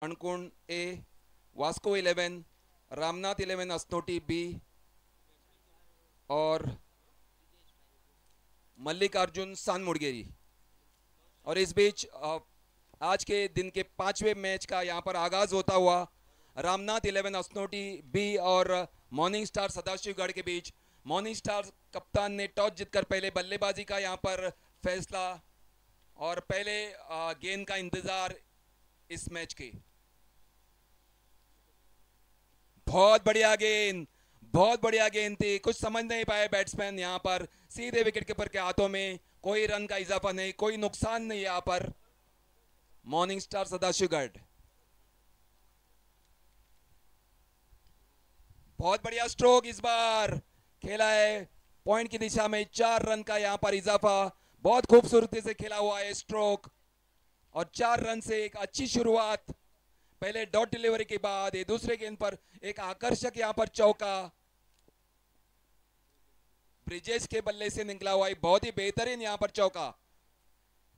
अणकुण ए, Vasco 11, Ramnath 11 अस्नोटी B और मल्लिकार्जुन सानमुड़गेरी। और इस बीच आज के दिन के पांचवें मैच का यहां पर आगाज होता हुआ रामनाथ 11 अस्नोटी बी और मॉर्निंग स्टार सदाशिवगढ़ के बीच। मॉर्निंग स्टार कप्तान ने टॉस जीतकर पहले बल्लेबाजी का यहां पर फैसला और पहले गेंद का इंतजार इस मैच के। बहुत बढ़िया गेंद, बहुत बढ़िया गेंद थी, कुछ समझ नहीं पाए बैट्समैन। यहां पर सीधे विकेट कीपर के हाथों में, कोई रन का इजाफा नहीं, कोई नुकसान नहीं यहां पर मॉर्निंग स्टार सदाशिवगढ़। बहुत बढ़िया स्ट्रोक इस बार खेला है पॉइंट की दिशा में, 4 रन का यहां पर इजाफा। बहुत खूबसूरती से खेला हुआ है स्ट्रोक और 4 रन से एक अच्छी शुरुआत। पहले डॉट डिलीवरी के बाद ये दूसरे गेंद पर एक आकर्षक यहां पर चौका ब्रिजेश के बल्ले से निकला हुआ, बहुत ही बेहतरीन यहां पर चौका,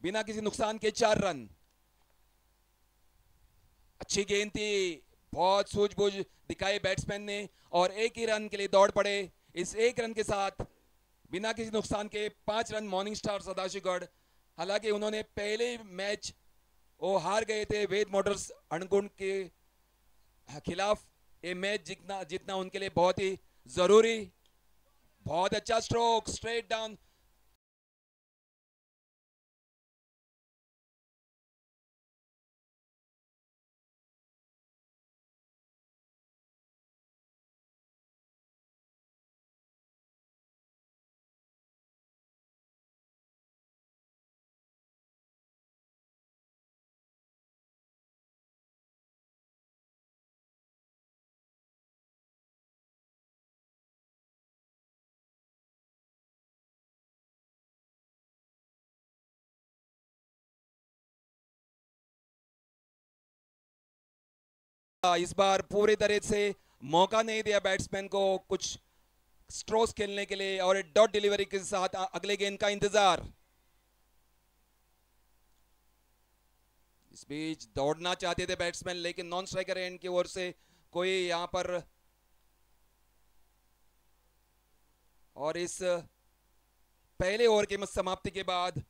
बिना किसी नुकसान के 4 रन। अच्छी गेंद थी, बहुत सूझबूझ दिखाई बैट्समैन ने और एक ही रन के लिए दौड़ पड़े। इस एक रन के साथ बिना किसी नुकसान के 5 रन मॉर्निंग स्टार सदाशिवगढ़। हालांकि उन्होंने पहले मैच वो हार गए थे वेद मोटर्स अणगुण के खिलाफ। ये मैच जीतना जीतना उनके लिए बहुत ही जरूरी। बहुत अच्छा स्ट्रोक स्ट्रेट डाउन। इस बार पूरी तरह से मौका नहीं दिया बैट्समैन को कुछ स्ट्रोक्स खेलने के लिए और डॉट डिलीवरी के साथ अगले गेंद का इंतजार। इस बीच दौड़ना चाहते थे बैट्समैन, लेकिन नॉन स्ट्राइकर एंड की ओर से कोई यहां पर। और इस पहले ओवर की समाप्ति के बाद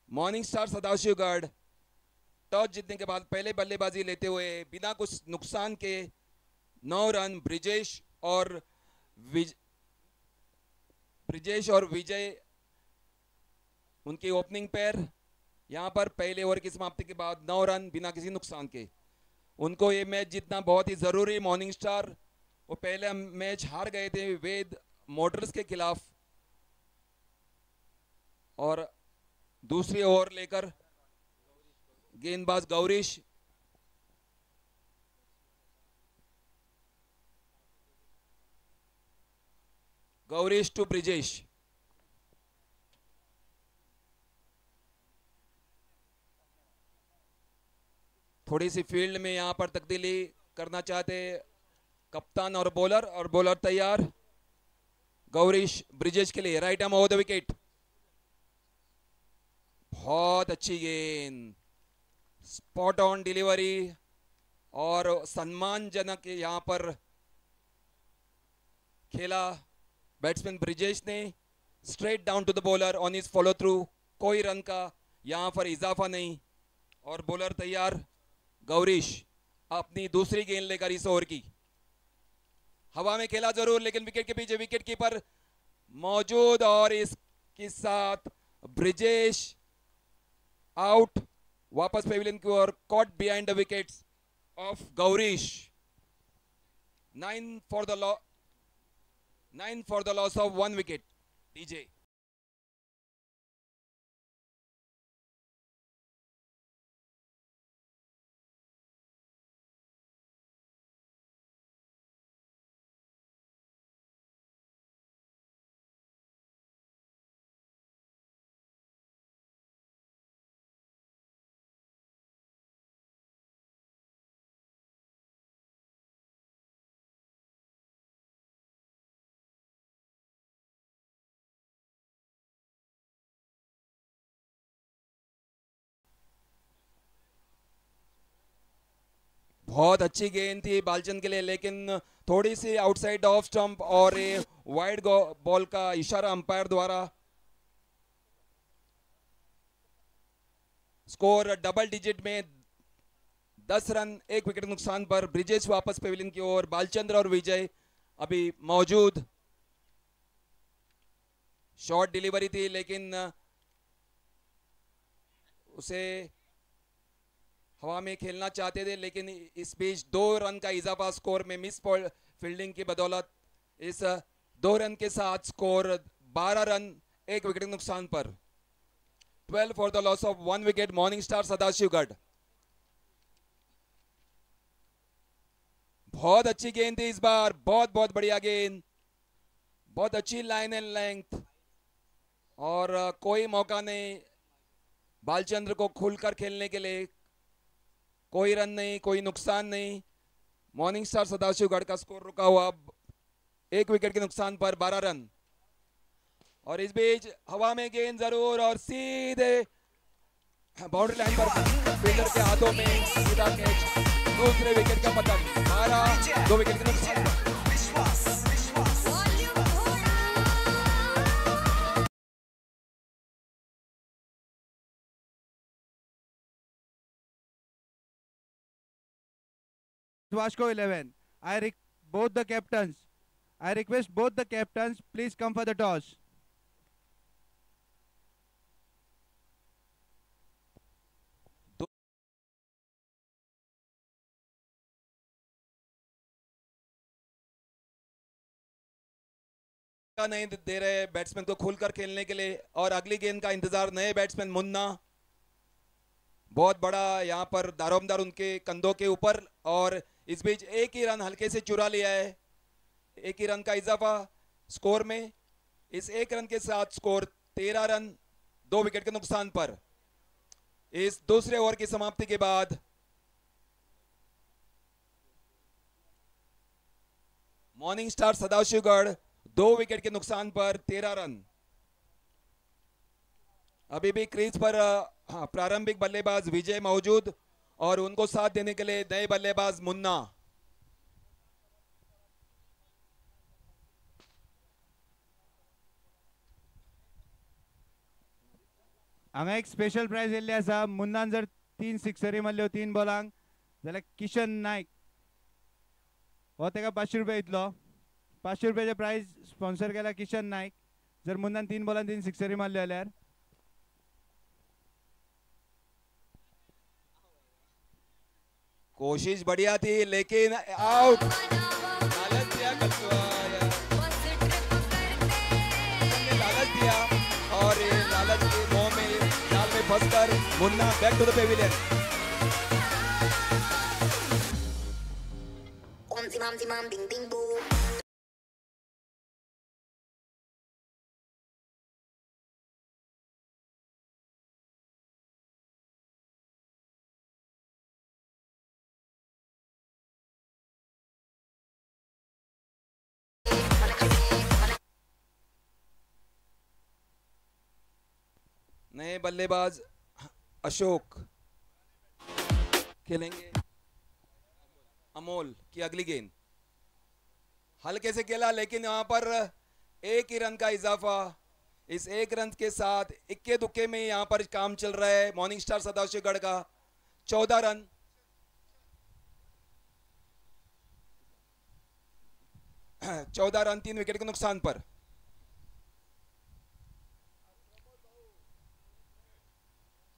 मॉर्निंग स्टार सदाशिवगढ़ टॉस जीतने के बाद पहले बल्लेबाजी लेते हुए बिना कुछ नुकसान के 9 रन और विज, ब्रिजेश और विजय उनकी ओपनिंग पेयर। यहां पर पहले ओवर की समाप्ति के बाद 9 रन बिना किसी नुकसान के। उनको ये मैच जीतना बहुत ही जरूरी। मॉर्निंग स्टार वो पहले मैच हार गए थे वेद मोटर्स के खिलाफ और दूसरी ओवर लेकर गेंदबाज गौरीश। गौरीश टू ब्रिजेश। थोड़ी सी फील्ड में यहां पर तब्दीली करना चाहते कप्तान और बॉलर तैयार। गौरीश ब्रिजेश के लिए right arm over the wicket. बहुत अच्छी गेंद, स्पॉट ऑन डिलीवरी और सम्मानजनक यहां पर खेला बैट्समैन ब्रिजेश ने straight down to the bowler on his follow through. कोई रन का यहां पर इजाफा नहीं और बॉलर तैयार गौरीश अपनी दूसरी गेंद लेकर इस ओवर की। हवा में खेला जरूर, लेकिन विकेट के पीछे विकेट कीपर मौजूद और इसके साथ ब्रिजेश आउट। वापस पेविलियन की ओर, caught behind the wickets off Gaurish. 9 for the loss 9 for the loss of 1 wicket. DJ. बहुत अच्छी गेंद थी बालचंद के लिए, लेकिन थोड़ी सी आउटसाइड ऑफ स्टंप और ये वाइड बॉल का इशारा अंपायर द्वारा। स्कोर डबल डिजिट में 10 रन, 1 विकेट नुकसान पर ब्रिजेश वापस पेविलियन की ओर। बालचंद्र और विजय अभी मौजूद। शॉर्ट डिलीवरी थी लेकिन उसे हवा में खेलना चाहते थे, लेकिन इस बीच 2 रन का इजाफा स्कोर में मिस फील्डिंग की बदौलत इस 2 रन के साथ स्कोर 12 रन, 1 विकेट नुकसान पर। 12 for the loss of 1 wicket morning star Sadashivgad. बहुत अच्छी गेंद थी इस बार, बहुत बहुत बढ़िया गेंद, बहुत अच्छी लाइन एंड लेंथ, और कोई मौका नहीं बालचंद्र को खुलकर खेलने के लिए। कोई रन नहीं, कोई नुकसान नहीं। मॉर्निंग स्टार सदाशिवगढ़ का स्कोर रुका हुआ 1 विकेट के नुकसान पर 12 रन। और इस बीच हवा में गेंद जरूर और सीधे बाउंड्री लाइन पर फील्डर के हाथों में सीधा कैच। दूसरे विकेट का पतन, 12, 2 विकेट के नुकसान पर। Vasco 11. Both the captains. I request both the captains, please come for the toss. नहीं दे रहे बैट्समैन को खुलकर खेलने के लिए, और अगली गेंद का इंतजार नए बैट्समैन मुन्ना। बहुत बड़ा यहाँ पर दारोमदार उनके कंधों के ऊपर, और इस बीच एक ही रन हल्के से चुरा लिया है। एक ही रन का इजाफा स्कोर में। इस एक रन के साथ स्कोर 13 रन, 2 विकेट के नुकसान पर। इस दूसरे ओवर की समाप्ति के बाद मॉर्निंग स्टार सदाशिवगढ़ 2 विकेट के नुकसान पर 13 रन। अभी भी क्रीज पर प्रारंभिक बल्लेबाज विजय मौजूद, और उनको साथ देने के लिए नए बल्लेबाज मुन्ना। हांगा एक स्पेशल प्राइज येल्ली आसा. मुन्नान जर 3 सिक्सरी मारल्यो 3 बॉलांक जाल्यार किशन नायक हो तेका 500 रुपया दितलो. 500 रुपयाचे प्राइज स्पॉन्सर केला किशन नायक. जर मुन्नान 3 बॉलान 3 सिक्सरी मारल्यो जाल्यार. कोशिश बढ़िया थी लेकिन आउट। लालच दिया लालच दिया, और ये लालच के मोह में जाल में फंसकर Munna back to the pavilion. नए बल्लेबाज अशोक खेलेंगे। अमोल की अगली गेंद हल्के से खेला, लेकिन यहां पर एक ही रन का इजाफा। इस एक रन के साथ इक्के दुक्के में यहां पर काम चल रहा है मॉर्निंग स्टार सदाशिवगढ़ का। 14 रन। चौदह रन, 3 विकेट के नुकसान पर।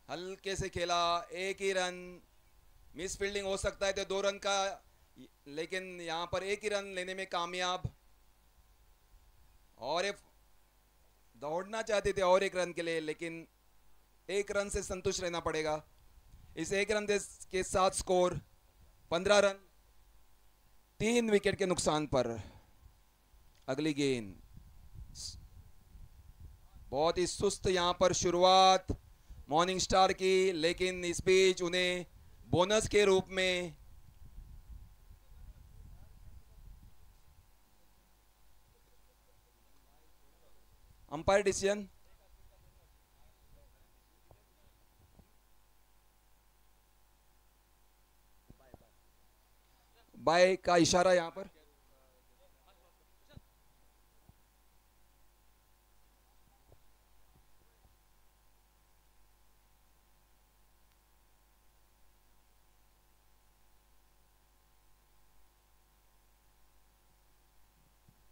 हल्के से खेला, एक ही रन। मिस फील्डिंग हो सकता है तो 2 रन का, लेकिन यहां पर एक ही रन लेने में कामयाब। और दौड़ना चाहते थे और एक रन के लिए, लेकिन एक रन से संतुष्ट रहना पड़ेगा। इस एक रन के साथ स्कोर 15 रन, 3 विकेट के नुकसान पर। अगली गेंद बहुत ही सुस्त यहां पर शुरुआत मॉर्निंग स्टार की, लेकिन इस बीच उन्हें बोनस के रूप में अंपायर डिसीजन। बाय का इशारा यहाँ पर।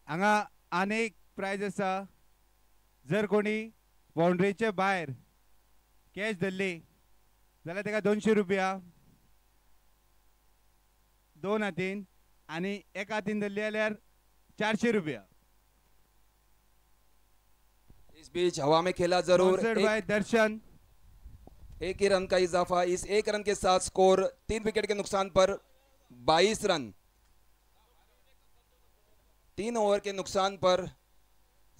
हांगा आनी एक प्राइज आसा, जर कोणी बाउंड्रीचे भायर कॅच धरली जाल्यार ताका 200 रुपया दोन हातीन, आनी एक हातीन धरली जाल्यार 400 रुपया। इस बीच हवा में खेला जरूर, Sponsored by दर्शन। एक ही रन का इजाफा। इस एक रन के साथ स्कोर 3 विकेट के नुकसान पर 22 रन। 3 ओवर के नुकसान पर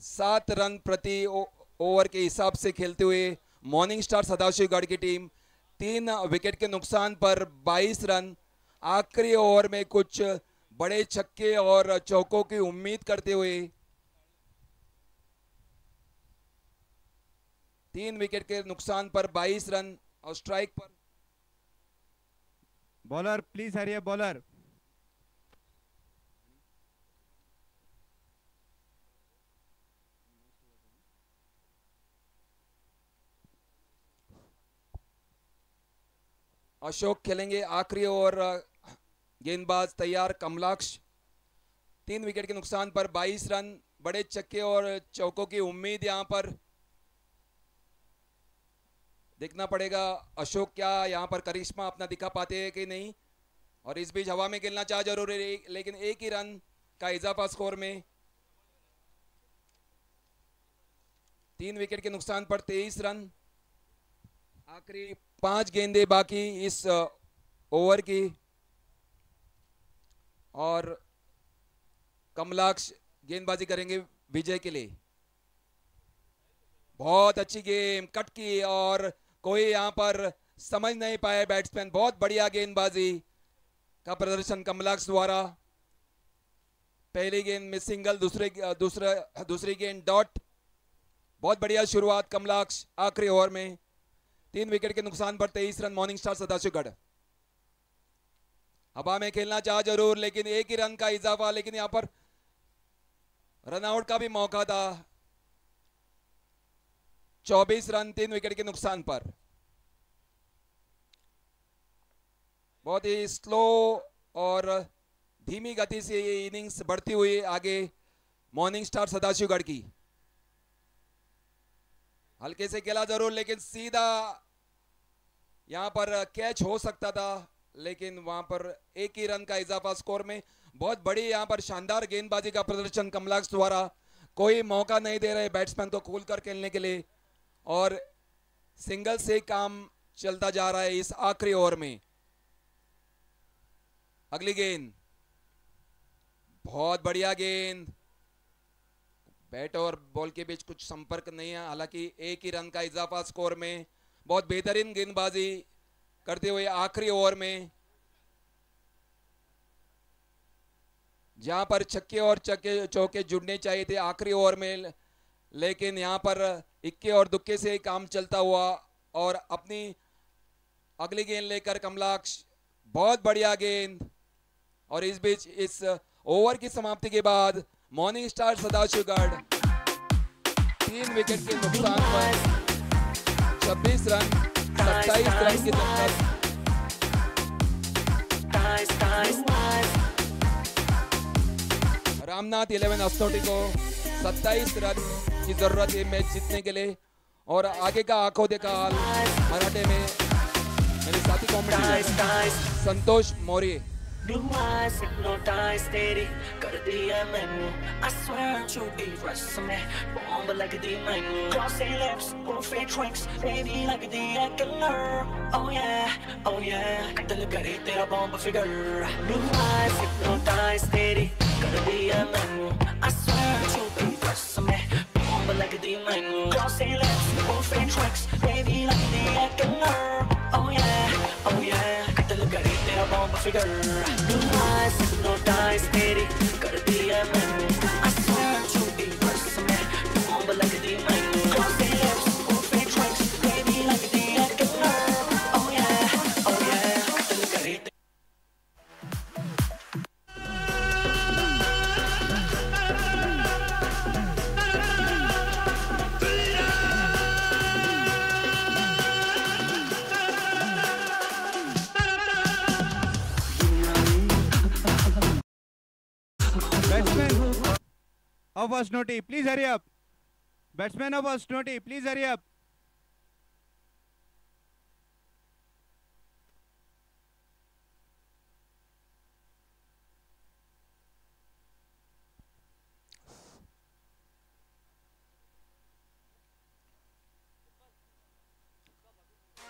7 रन प्रति ओवर के हिसाब से खेलते हुए मॉर्निंग स्टार सदाशिवगढ़ की टीम 3 विकेट के नुकसान पर 22 रन। आखिरी ओवर में कुछ बड़े छक्के और चौकों की उम्मीद करते हुए 3 विकेट के नुकसान पर 22 रन और स्ट्राइक पर। बॉलर प्लीज हरिए बॉलर। अशोक खेलेंगे आखिरी ओवर। गेंदबाज तैयार कमलाक्ष। 3 विकेट के नुकसान पर 22 रन। बड़े छक्के और चौकों की उम्मीद यहां पर। देखना पड़ेगा अशोक क्या यहां पर करिश्मा अपना दिखा पाते हैं कि नहीं। और इस बीच हवा में खेलना चाह जरूर है, लेकिन एक ही रन का इजाफा स्कोर में। 3 विकेट के नुकसान पर 23 रन। आखिरी 5 गेंदें बाकी इस ओवर की और कमलाक्ष गेंदबाजी करेंगे विजय के लिए। बहुत अच्छी गेम कट की और कोई यहां पर समझ नहीं पाए बैट्समैन। बहुत बढ़िया गेंदबाजी का प्रदर्शन कमलाक्ष द्वारा। पहली गेंद में सिंगल, दूसरी गेंद डॉट। बहुत बढ़िया शुरुआत कमलाक्ष आखिरी ओवर में। 3 विकेट के नुकसान पर 23 रन। मॉर्निंग स्टार सदाशिवगढ़ हवा में खेलना चाह जरूर, लेकिन एक ही रन का इजाफा। लेकिन यहां पर रनआउट का भी मौका था। 24 रन 3 विकेट के नुकसान पर। बहुत ही स्लो और धीमी गति से ये इनिंग्स बढ़ती हुई आगे मॉर्निंग स्टार सदाशिवगढ़ की। हल्के से खेला जरूर, लेकिन सीधा यहां पर कैच हो सकता था, लेकिन वहां पर एक ही रन का इजाफा स्कोर में। बहुत बड़ी यहां पर शानदार गेंदबाजी का प्रदर्शन कमलाक्ष द्वारा। कोई मौका नहीं दे रहे बैट्समैन को खुलकर खेलने के लिए और सिंगल से काम चलता जा रहा है इस आखिरी ओवर में। अगली गेंद बहुत बढ़िया गेंद। बैट और बॉल के बीच कुछ संपर्क नहीं है, हालांकि एक ही रन का इजाफा स्कोर में। बहुत बेहतरीन गेंदबाजी करते हुए आखिरी ओवर में, जहां पर छक्के और चौके जुड़ने चाहिए थे आखिरी ओवर में, लेकिन यहां पर इक्के और दुक्के से काम चलता हुआ। और अपनी अगली गेंद लेकर कमलाक्ष। बहुत बढ़िया गेंद। और इस बीच इस ओवर की समाप्ति के बाद मॉर्निंग स्टार सदाशिवगढ़ 3 विकेट के नुकसान पर 26 रन 27 रन की जरूरत। रामनाथ 11 हस्तोटी को 27 रन की जरूरत है मैच जीतने के लिए। और आगे का आंखों देखा हाल मराठे में मेरे साथी कॉमेडी संतोष मौर्य। Blue eyes hypnotize तेरी कर दिया मैंने I swear to be resume bomb like the man glossy lips perfect tricks baby like the killer oh yeah दिल करे तेरा bomb figure Blue eyes hypnotize तेरी कर दिया मैंने I swear to be resume bomb like the man glossy lips perfect tricks baby like the killer oh yeah दिल करे तेरा bomb figure Blue eyes hypnotize तेरी कर दिया मैंने I swear to be resume bomb like the man glossy lips perfect tricks baby like the killer oh yeah दिल करे of Osnoti, please hurry up. Batsman of Osnoti, please hurry up.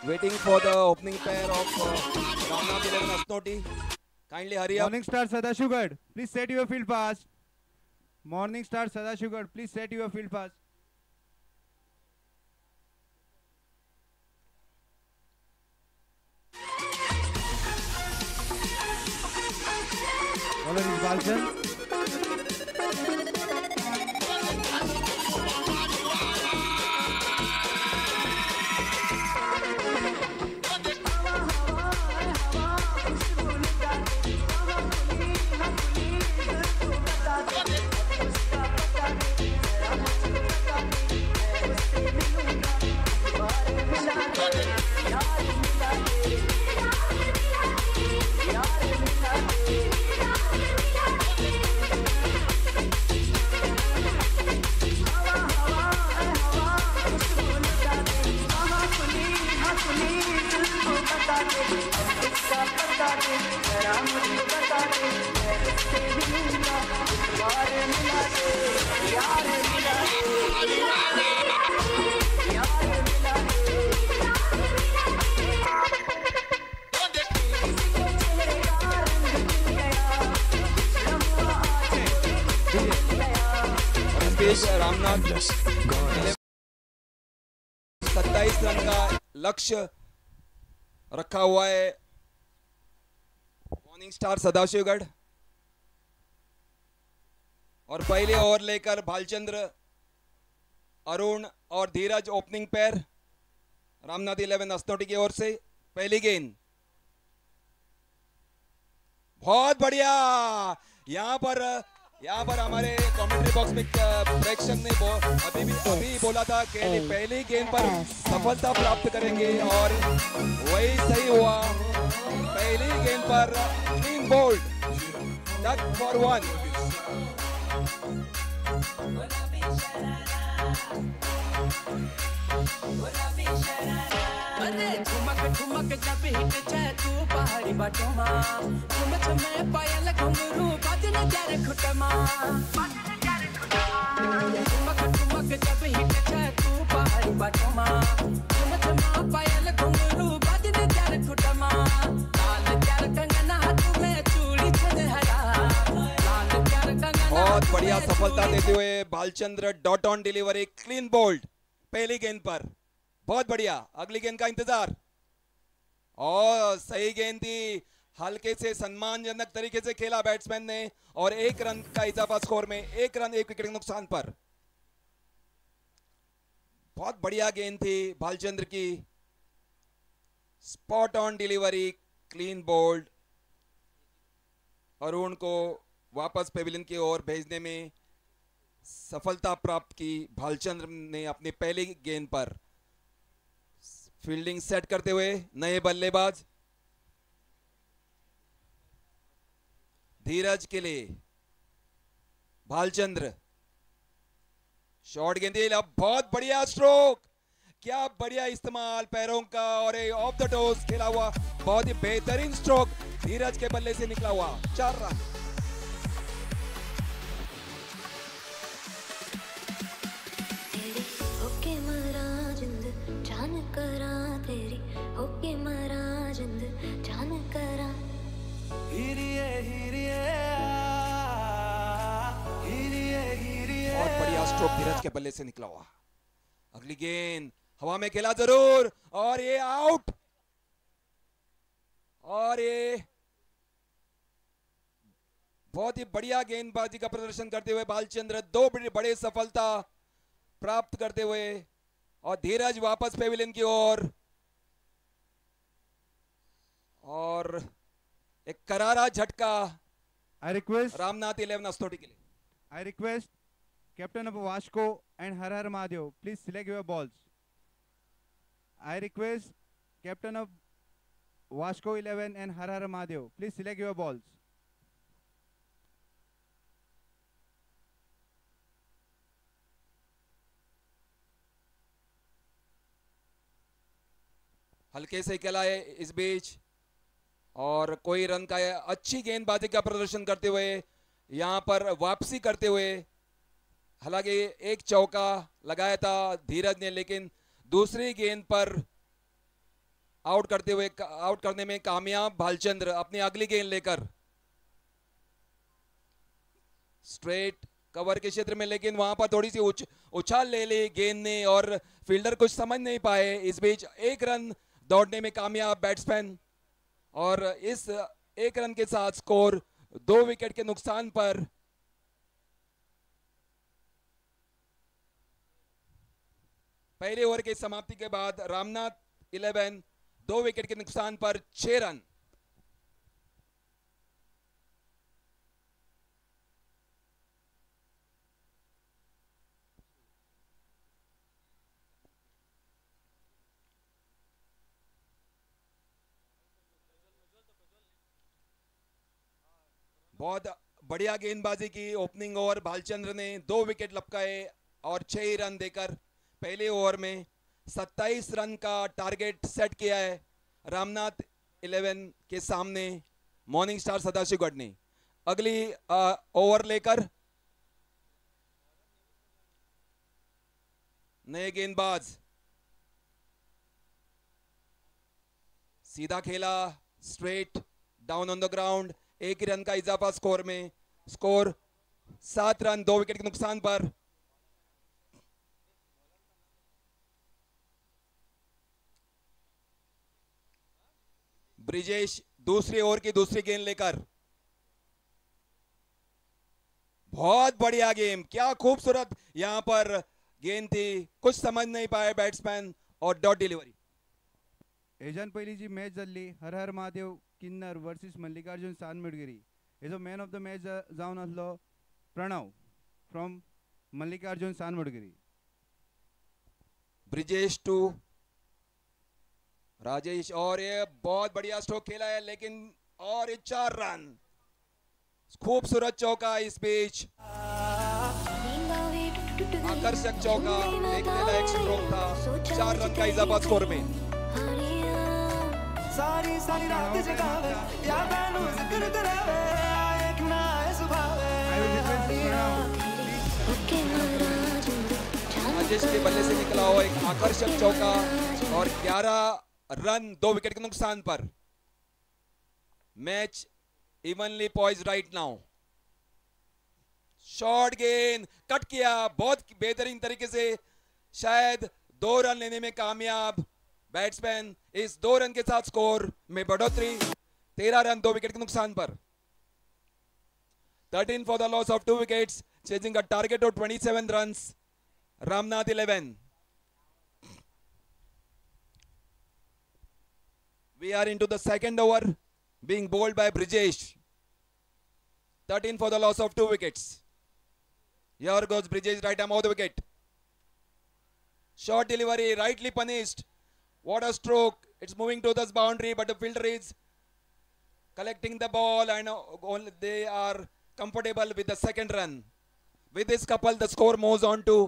Waiting for the opening pair of Ramnath 11 Asnoti. Kindly hurry up. Morning Star Sadashugad, please set your field fast. Morning Star Sadashugad, please set your field fast. Bowler is Balchan. Ramnath 27 run का लक्ष्य रखा हुआ है morning star सदाशिवगढ़ और पहले over लेकर भालचंद्र अरुण और धीरज opening पैर रामनाथ 11 असनोटी की ओर से पहली गेंद बहुत बढ़िया। यहाँ पर हमारे कमेंट्री बॉक्स में प्रेक्षक ने अभी बोला था कि पहली गेंद पर सफलता प्राप्त करेंगे और वही सही हुआ। पहली गेंद पर क्लीन बोल्ड डक फॉर 1। अरे ठुमक ठुमक जब हिट जाए तू पहाड़ी बाटोमा ठुम ठुमे पायल घुंघरू बाजन जारे खुटमा ठुमक ठुमक जब हिट जाए तू पहाड़ी बाटोमा ठुम ठुमा पायल घुंघरू बाजन जारे खुटमा लाल प्यार कंगना हाथ में चूड़ी छने हरा लाल प्यार कंगना बहुत बढ़िया सफलता देते हुए Bhalchandra dot on delivery clean bowled पहली गेंद पर। बहुत बढ़िया, अगली गेंद का इंतजार और सही गेंद थी। हल्के से सम्मानजनक तरीके से खेला बैट्समैन ने और 1 रन का इजाफा स्कोर में 1 रन 1 विकेट के नुकसान पर। बहुत बढ़िया गेंद थी भालचंद्र की, spot on delivery clean bowled. Arun को वापस पेविलियन की ओर भेजने में सफलता प्राप्त की भालचंद्र ने अपनी पहली गेंद पर। फील्डिंग सेट करते हुए नए बल्लेबाज धीरज के लिए भालचंद्र शॉर्ट गेंद, अब बहुत बढ़िया स्ट्रोक, क्या बढ़िया इस्तेमाल पैरों का और ऑफ द टोस खेला हुआ बहुत ही बेहतरीन स्ट्रोक धीरज के बल्ले से निकला हुआ। 4 रन। बहुत बढ़िया स्ट्रोक धीरज के बल्ले से निकला हुआ। अगली गेंद हवा में खेला जरूर और ये आउट। और ये बहुत ही बढ़िया गेंदबाजी का प्रदर्शन करते हुए भालचंद्र 2 बड़े सफलता प्राप्त करते हुए और धीरज वापस पेविलियन की ओर और एक करारा झटका रामनाथ 11 असनोटी के लिए। I request captain of Vasco and Har Har Mahadev, please select your balls. I request captain of Vasco 11 and Har Har Mahadev, please select your balls. हल्के से खेला है इस बीच, और कोई रन का है, अच्छी गेंदबाजी का प्रदर्शन करते हुए यहां पर वापसी करते हुए। हालांकि एक चौका लगाया था धीरज ने, लेकिन दूसरी गेंद पर आउट करने में कामयाब भालचंद्र अपनी अगली गेंद लेकर स्ट्रेट कवर के क्षेत्र में, लेकिन वहां पर थोड़ी सी उछाल ले ली गेंद ने और फील्डर कुछ समझ नहीं पाए। इस बीच एक रन दौड़ने में कामयाब बैट्समैन, और इस एक रन के साथ स्कोर 2 विकेट के नुकसान पर पहले ओवर की समाप्ति के बाद रामनाथ 11 2 विकेट के नुकसान पर 6 रन। बहुत बढ़िया गेंदबाजी की ओपनिंग ओवर भालचंद्र ने, 2 विकेट लपकाए और 6 रन देकर पहले ओवर में 27 रन का टारगेट सेट किया है रामनाथ 11 के सामने मॉर्निंग स्टार सदाशिवगढ़ ने। अगली ओवर लेकर नए गेंदबाज, सीधा खेला, straight down on the ground, एक ही रन का इजाफा स्कोर में, स्कोर 7 रन 2 विकेट के नुकसान पर। ब्रिजेश दूसरी ओवर की दूसरी गेंद लेकर, बहुत बढ़िया गेम, क्या खूबसूरत यहां पर गेंद थी, कुछ समझ नहीं पाए बैट्समैन और डॉट डिलीवरी। हेच्यान पयलीं जी मॅच जाल्ली हर हर महादेव किन्नर वर्सीस मल्लिकार्जुन सानमडगिरी, हेजो मॅन ऑफ द मॅच जावन आसलो प्रणव फ्रॉम मल्लिकार्जुन सानमडगिरी। ब्रिजेश टू राजेश, और ये बहुत बढ़िया स्ट्रोक खेला है, लेकिन और ये 4 रन, खूबसूरत चौका इस बीच, आकर्षक चौका, एक नेला एक स्ट्रोक था, 4 रन का इजाफा स्कोर में। सारी सारी रात जगावे यादां नू जिक्र करावे एक ना सुभावे। राजेश के बल्ले से निकला हुआ एक आकर्षक चौका और 11 रन 2 विकेट के नुकसान पर। Match evenly poised right now. Short गेंद कट किया बहुत बेहतरीन तरीके से, शायद 2 रन लेने में कामयाब बैट्समैन। इस 2 रन के साथ स्कोर में बढ़ोतरी, 13 रन 2 विकेट के नुकसान पर। 13 for the loss of 2 wickets, chasing a target of 27 runs. Ramnath 11. We are into the second over, being bowled by Brijesh. 13 for the loss of 2 wickets. Here goes Brijesh, right arm off the wicket. Short delivery, rightly punished. What a stroke. It's moving to this boundary, but the fielder is collecting the ball and they are comfortable with the second run. With this couple, the score moves on to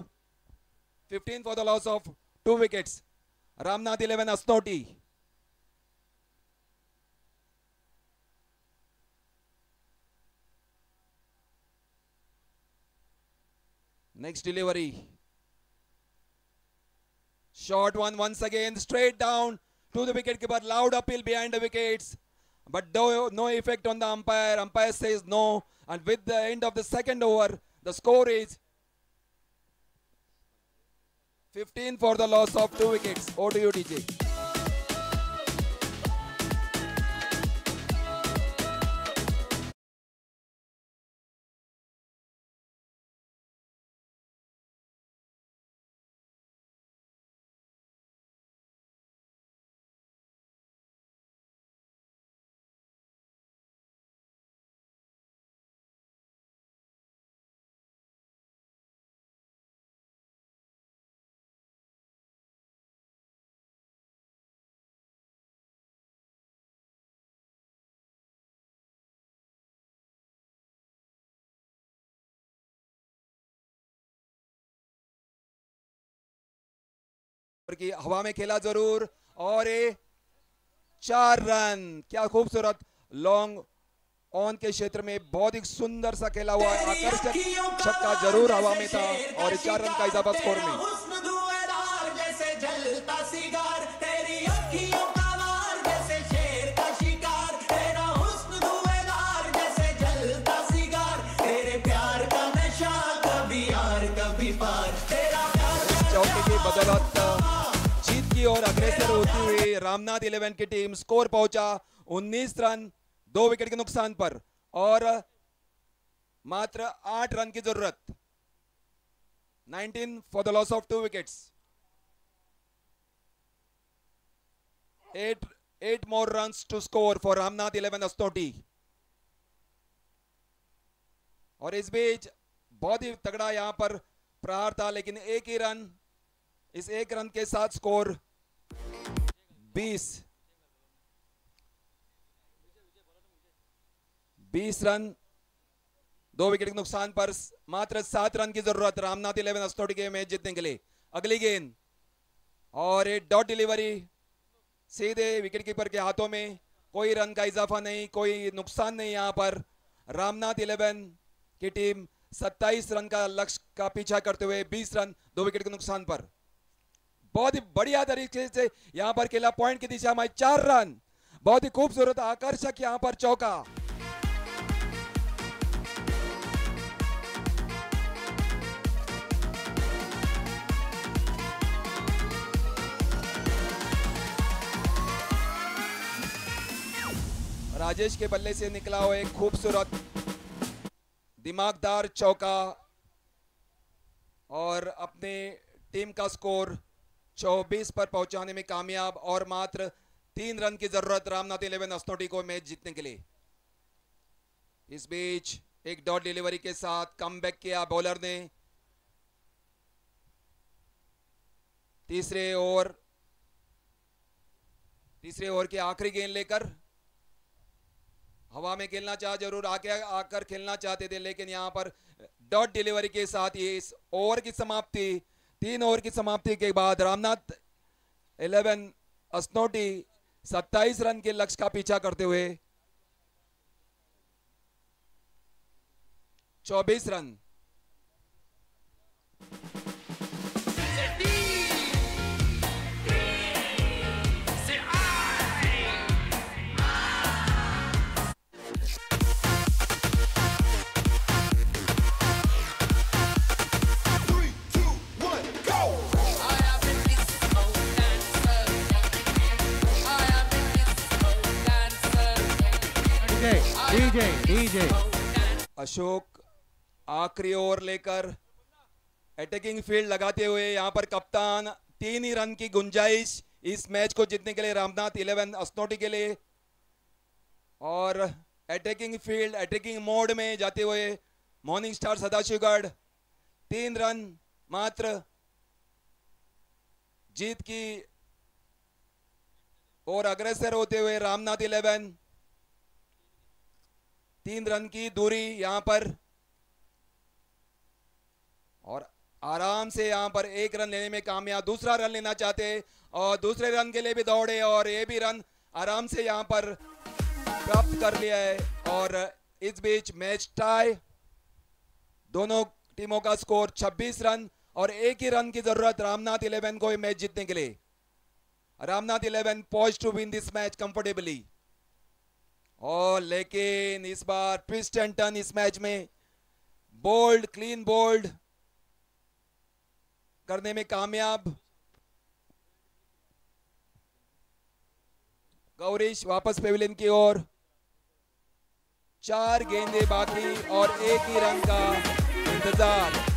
15 for the loss of 2 wickets. Ramnath 11, Asnoti. Next delivery. Short one once again, straight down to the wicketkeeper. Loud appeal behind the wickets, but no effect on the umpire. Umpire says no, and with the end of the second over, the score is 15 for the loss of 2 wickets. Over to you, DJ. की हवा में खेला जरूर, और ये 4 run. क्या खूबसूरत long on के क्षेत्र में बहुत ही सुंदर सा खेला हुआ आकर्षक छक्का जरूर हवा में था और 4 रन का इजाफा स्कोर में। चौके की बदौलत जीत की और अग्रेसर होती हुई रामनाथ 11 की टीम स्कोर पहुंचा 19 रन 2 विकेट के नुकसान पर और मात्र 8 रन की जरूरत। 19 for the loss of 2 wickets. 8 more runs to score for Ramnath 11 अस्नोटी। और इस बीच बहुत ही तगड़ा यहां पर प्रहार था, लेकिन एक ही रन, इस एक रन के साथ स्कोर 20 रन 2 विकेट के नुकसान पर मात्र 7 रन की जरूरत रामनाथ 11 अस्नोटी के मैच जीतने के लिए। अगली गेंद और एक डॉट डिलीवरी सीधे विकेट कीपर के हाथों में। कोई रन का इजाफा नहीं, कोई नुकसान नहीं। यहां पर रामनाथ 11 की टीम 27 रन का लक्ष्य का पीछा करते हुए 20 रन 2 विकेट के नुकसान पर बहुत ही बढ़िया तरीके से यहां पर खेला पॉइंट की दिशा में 4 रन। बहुत ही खूबसूरत आकर्षक यहां पर चौका। राजेश के बल्ले से निकला हुआ एक खूबसूरत दिमागदार चौका और अपने टीम का स्कोर 24 पर पहुंचाने में कामयाब और मात्र 3 रन की जरूरत रामनाथ 11 अस्नोटी को मैच जीतने के लिए। इस बीच एक डॉट डिलीवरी के साथ कमबैक किया बॉलर ने। तीसरे ओवर की आखिरी गेंद लेकर हवा में खेलना चाह जरूर आकर खेलना चाहते थे, लेकिन यहां पर डॉट डिलीवरी के साथ ये इस ओवर की समाप्ति 3 ओवर की समाप्ति के बाद रामनाथ 11 अस्नोटी 27 रन के लक्ष्य का पीछा करते हुए 24 रन। डीजे अशोक आखिरी ओवर लेकर अटैकिंग फील्ड लगाते हुए यहां पर कप्तान 3 ही रन की गुंजाइश इस मैच को जीतने के लिए रामनाथ 11 अस्नोटी के लिए और अटैकिंग फील्ड अटैकिंग मोड में जाते हुए मॉर्निंग स्टार सदाशिवगढ़ 3 रन मात्र जीत की और अग्रसर होते हुए रामनाथ 11 3 रन की दूरी यहां पर और आराम से यहां पर 1 रन लेने में कामयाब। दूसरा रन लेना चाहते और दूसरे रन के लिए भी दौड़े और ये भी रन आराम से यहां पर प्राप्त कर लिया है और इस बीच मैच टाई। दोनों टीमों का स्कोर 26 रन और 1 ही रन की जरूरत रामनाथ 11 को मैच जीतने के लिए। Ramnath 11 poised to win this match comfortably और लेकिन इस बार ट्विस्ट एंड टर्न इस मैच में बोल्ड क्लीन बोल्ड करने में कामयाब। गौरीश वापस पेविलियन की ओर। 4 गेंदें बाकी और 1 ही रन का इंतजार।